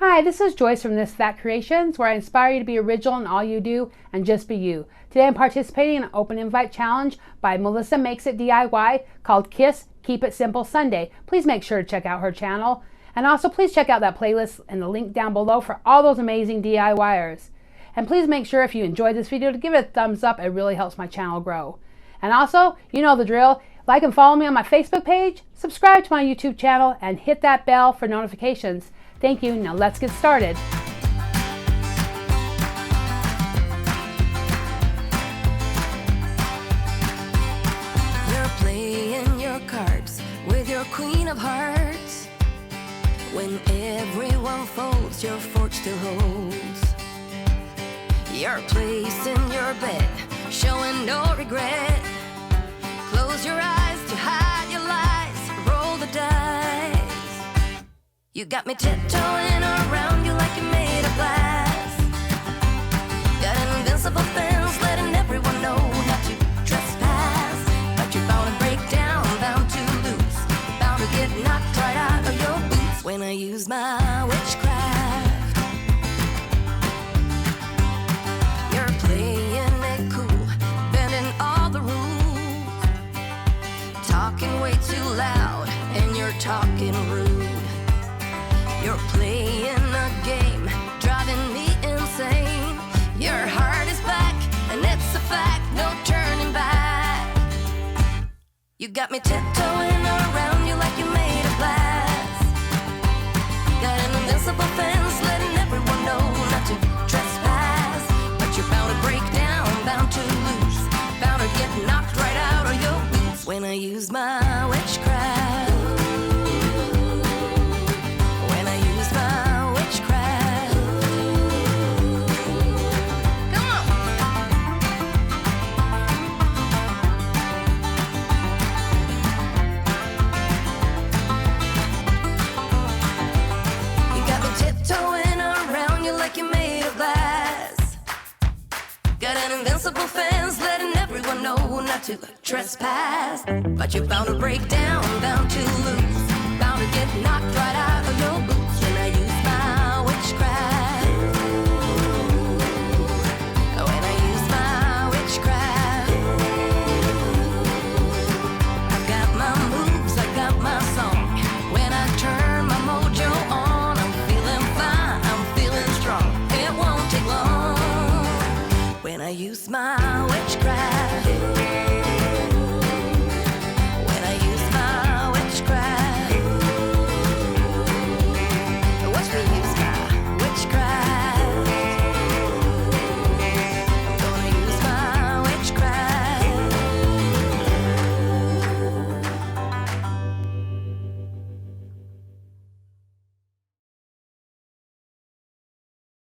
Hi, this is Joyce from This That Creations, where I inspire you to be original in all you do and just be you. Today I'm participating in an open invite challenge by Melissa Makes It DIY called Kiss Keep It Simple Sunday. Please make sure to check out her channel. And also please check out that playlist and the link down below for all those amazing DIYers. And please make sure if you enjoyed this video to give it a thumbs up. It really helps my channel grow. And also, you know the drill. Like and follow me on my Facebook page, subscribe to my YouTube channel, and hit that bell for notifications. Thank you. Now let's get started. You're playing your cards with your queen of hearts. When everyone folds, your fork still holds. You're placing your bet, showing no regret. Close your eyes to hide your lies, roll the dice. You got me tiptoeing around you like you made of glass. Got an invincible fence, letting everyone know not to trespass. But you're bound to break down, bound to lose, bound to get knocked right out of your boots when I use my witchcraft. You're playing it cool, bending all the rules, talking way too loud, and you're talking rude. You're playing a game, driving me insane. Your heart is back, and it's a fact, no turning back. You got me tiptoeing around you like you made of glass. Got an invincible fence, letting everyone know not to trespass. But you're bound to break down, bound to lose, bound to get knocked right out of your boots when I use my witchcraft. Got an invincible fence, letting everyone know not to trespass. But you're bound to break down, bound to lose, bound to get knocked right out of your boots